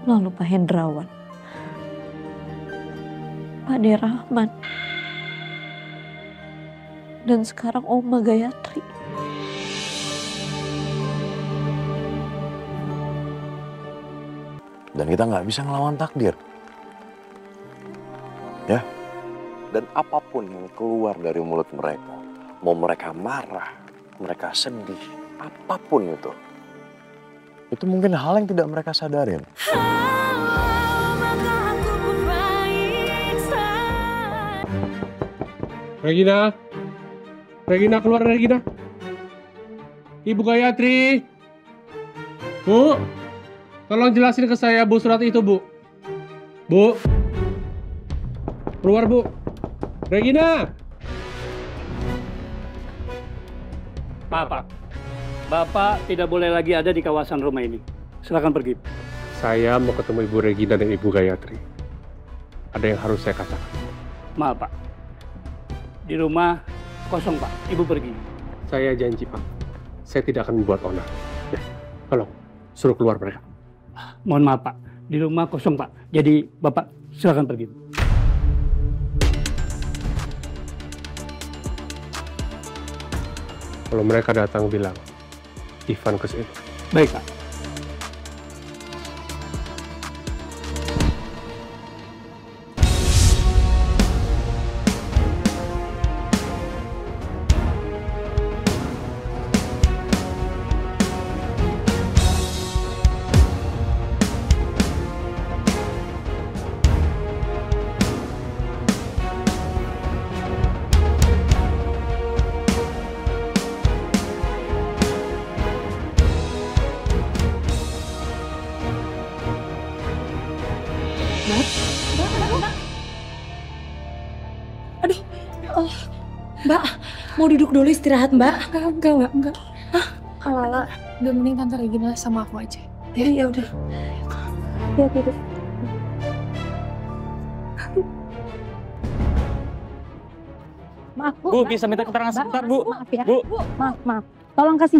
lalu Pak Hendrawan, Pak De Rahman, dan sekarang Oma Gayatri. Dan kita nggak bisa ngelawan takdir. Ya. Dan apapun yang keluar dari mulut mereka, mau mereka marah, mereka sedih, apapun itu mungkin hal yang tidak mereka sadarin. Regina keluar, Regina. Ibu Gayatri. Bu, tolong jelasin ke saya, Bu, surat itu, Bu. Bu. Keluar, Bu. Regina. Bapak tidak boleh lagi ada di kawasan rumah ini. Silakan pergi. Saya mau ketemu Ibu Regina dan Ibu Gayatri. Ada yang harus saya katakan. Maaf, Pak. Di rumah kosong, Pak. Ibu pergi. Saya janji, Pak. Saya tidak akan membuat onar. Ya, tolong, suruh keluar mereka. Mohon maaf, Pak. Di rumah kosong, Pak. Jadi, Bapak silakan pergi. Kalau mereka datang bilang, Ivan kesini. Baik, Pak. Mbak, mau duduk dulu istirahat, Mbak? Enggak. Lala, udah mending Tante Regina sama aku aja. Ya udah. Ya tidur. Maaf, Bu. Bu, bisa minta keterangan sebentar, Bu. Maaf ya. Bu. Maaf. Tolong kasih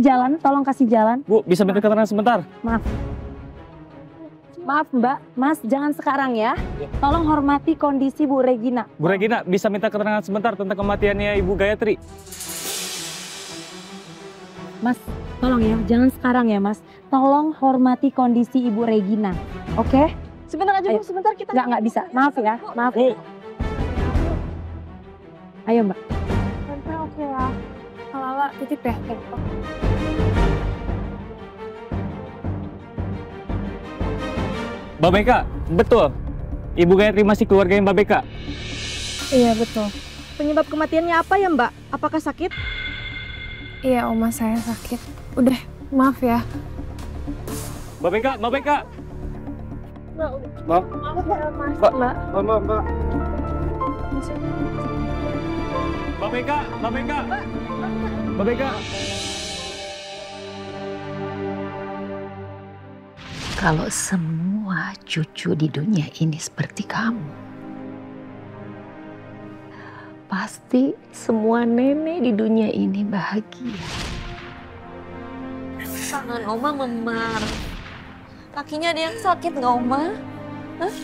jalan. Bu, bisa minta keterangan sebentar. Maaf, Mbak. Mas, jangan sekarang ya. Tolong hormati kondisi Bu Regina. Bu Regina, bisa minta keterangan sebentar tentang kematiannya Ibu Gayatri. Mas, tolong ya, jangan sekarang ya, Mas. Tolong hormati kondisi Ibu Regina. Oke? Sebentar aja, Bu. Sebentar kita. Nggak bisa. Maaf ya. Maaf. Bu. Ayo, Mbak. Tante, oke ya. Lala, titip ya. Mbak Beka, betul. Ibu Gayatri masih keluarganya Mbak Beka. Iya, betul. Penyebab kematiannya apa ya, Mbak? Apakah sakit? Iya, Oma saya sakit. Udah, maaf ya. Mbak Beka. Maaf ya, Mas. Mbak. Mbak. Mbak. Mbak Beka. Kalau semua cucu di dunia ini seperti kamu, pasti semua nenek di dunia ini bahagia. Tangan Oma memar. Kakinya ada yang sakit nggak, Oma? Hah?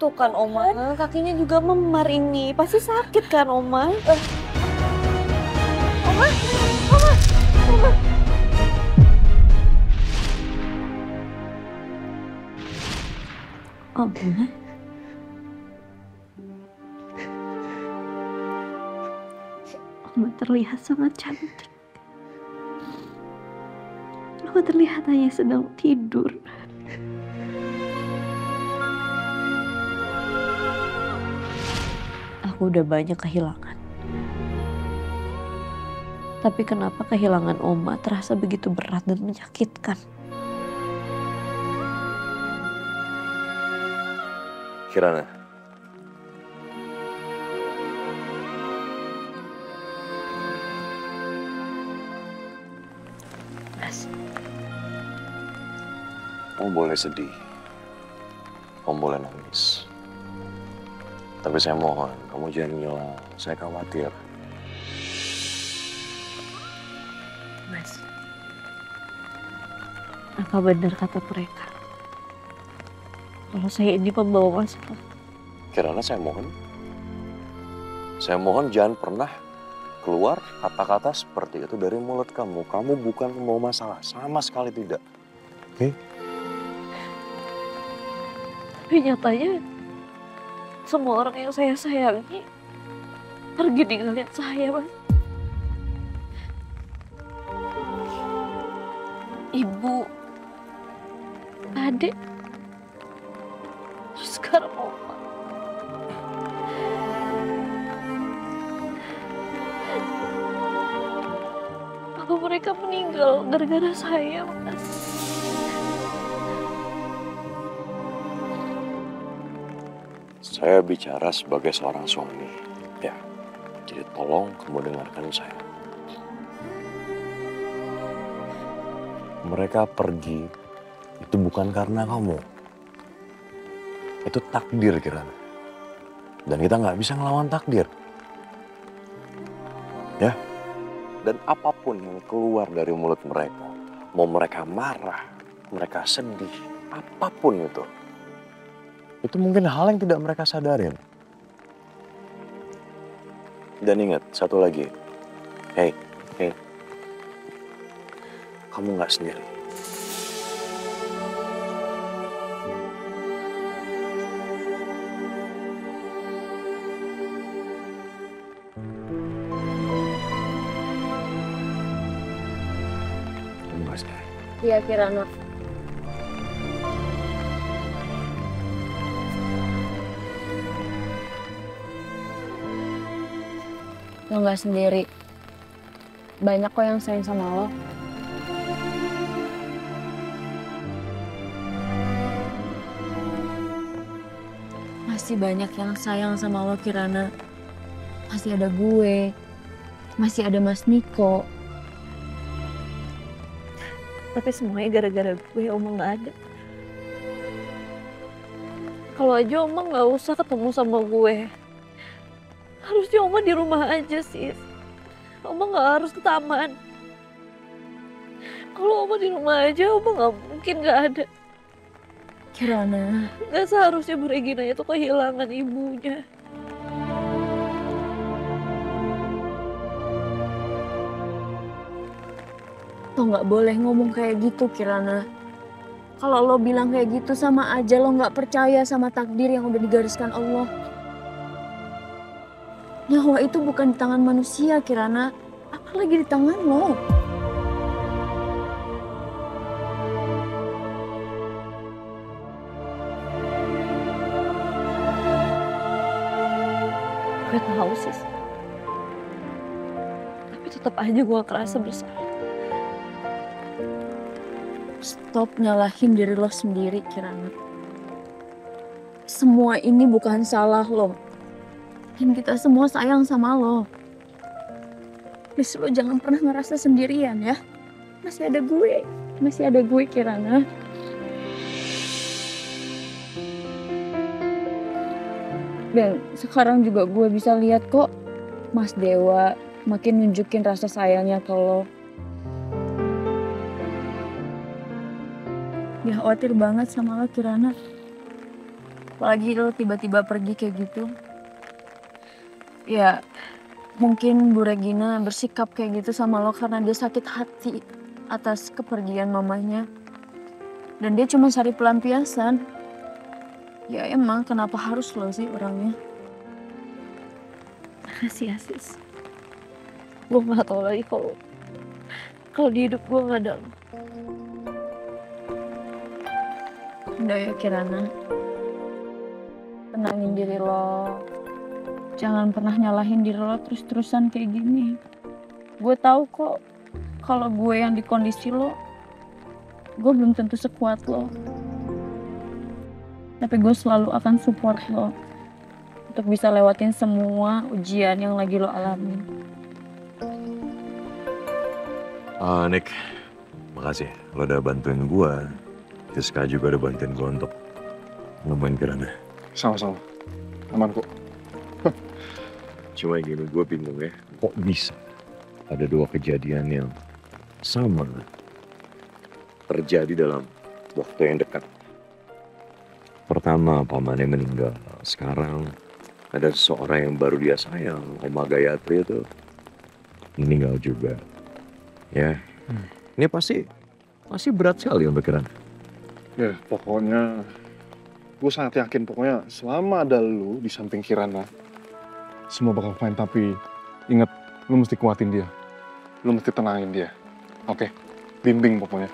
Tuh kan, Oma. Kakinya juga memar ini. Pasti sakit kan, Oma? Oma. Oma. Oma terlihat sangat cantik. Oma terlihat hanya sedang tidur. Aku udah banyak kehilangan. Tapi kenapa kehilangan Oma terasa begitu berat dan menyakitkan? Kirana. Mas. Kamu boleh sedih. Kamu boleh nangis. Tapi saya mohon, kamu jangan ngilang. Saya khawatir. Mas. Apa benar kata mereka? kalau saya ini pembawa masalah. Kirana saya mohon jangan pernah keluar kata-kata seperti itu dari mulut kamu. Kamu bukan pembawa masalah, sama sekali tidak. Oke? Tapi nyatanya semua orang yang saya sayangi pergi ninggalin saya, Mas. Ibu, adik, terus sekarang Oma. Apa mereka meninggal gara-gara saya, Mas? Saya bicara sebagai seorang suami, ya. Jadi tolong kamu dengarkan saya. Mereka pergi itu bukan karena kamu. Itu takdir, Kirana. Dan kita nggak bisa ngelawan takdir. Ya. Dan apapun yang keluar dari mulut mereka, mau mereka marah, mereka sedih, apapun itu mungkin hal yang tidak mereka sadarin. Dan ingat, satu lagi. Hey. Kamu nggak sendiri. Kamu nggak sendiri. Iya, Kirana. Lo nggak sendiri. Banyak kok yang sayang sama lo. Masih banyak yang sayang sama lo, Kirana. Masih ada gue. Masih ada Mas Niko. Tapi semuanya gara-gara gue, Oma nggak ada. Kalau aja Oma nggak usah ketemu sama gue. Harusnya Oma di rumah aja sih. Oma nggak harus ke taman. Kalau Oma di rumah aja, Oma nggak mungkin nggak ada. Kirana. Nggak seharusnya Bu Regina itu kehilangan ibunya. Lo nggak boleh ngomong kayak gitu, Kirana. Kalau lo bilang kayak gitu sama aja lo nggak percaya sama takdir yang udah digariskan Allah. Nyawa itu bukan di tangan manusia, Kirana. Apalagi di tangan lo. Gue tahu sih. Tapi tetap aja gue ngerasa bersalah. Stop nyalahin diri lo sendiri, Kirana. Semua ini bukan salah lo. Dan kita semua sayang sama lo. Please lo jangan pernah ngerasa sendirian ya. Masih ada gue. Masih ada gue, Kirana. Dan sekarang juga gue bisa lihat kok Mas Dewa makin nunjukin rasa sayangnya ke lo. Dia khawatir banget sama lo, Kirana. Apalagi lo tiba-tiba pergi kayak gitu. Ya, mungkin Bu Regina bersikap kayak gitu sama lo karena dia sakit hati atas kepergian mamanya. Dan dia cuma cari pelampiasan. Ya emang kenapa harus lo sih orangnya? Makasih ya, Sis. Gue gak tau lagi kalau di hidup gue gak ada lo. Udah ya, Kirana. Tenangin diri lo. Jangan pernah nyalahin diri lo terus-terusan kayak gini. Gue tahu kok kalau gue yang di kondisi lo, gue belum tentu sekuat lo. Tapi gue selalu akan support lo untuk bisa lewatin semua ujian yang lagi lo alami. Nick, makasih lo udah bantuin gue. Siska juga udah bantuin gue untuk nemuin Kirana. Sama-sama. Aman kok. Cuma gini, gue bingung ya. Kok bisa ada dua kejadian yang sama terjadi dalam waktu yang dekat? Pertama pamannya meninggal, sekarang ada seseorang yang baru dia sayang, Oma Gayatri itu meninggal juga. Ya, ini pasti berat sekali untuk Kirana. Ya, pokoknya gue sangat yakin pokoknya selama ada lu di samping Kirana, semua bakal fine. Tapi ingat, lu mesti kuatin dia. Lu mesti tenangin dia. Oke? Bimbing pokoknya.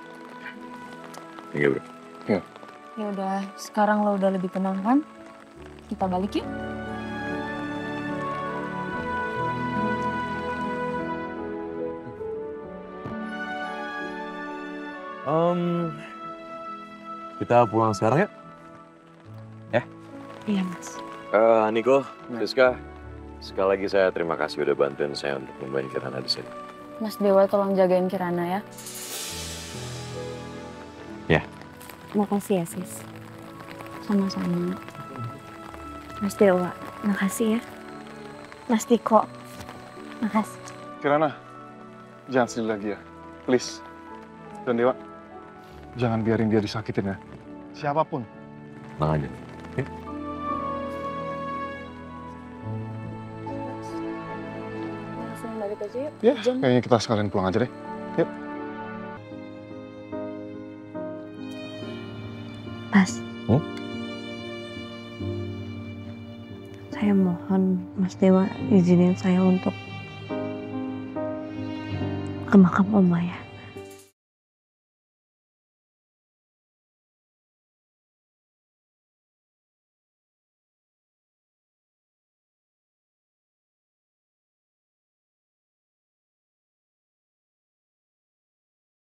Iya bro. Ya. Ya udah, sekarang lo udah lebih tenang kan? Kita balik yuk. Kita pulang sekarang ya? Iya mas. Niko, Siska, sekali lagi saya terima kasih udah bantuin saya untuk nemuin Kirana di sini. Mas Dewa tolong jagain Kirana ya. Ya. Makasih ya, Sis. Sama-sama. Mas Dewa, makasih ya. Mas Diko, makasih. Kirana, jangan sedih lagi ya. Please. Dan Dewa, jangan biarin dia disakitin ya. Siapapun. Tenang aja. Langsung balik aja yuk. Ya, kayaknya kita sekalian pulang aja deh. Yuk. Mas. Saya mohon Mas Dewa izinin saya untuk ke makam Oma ya.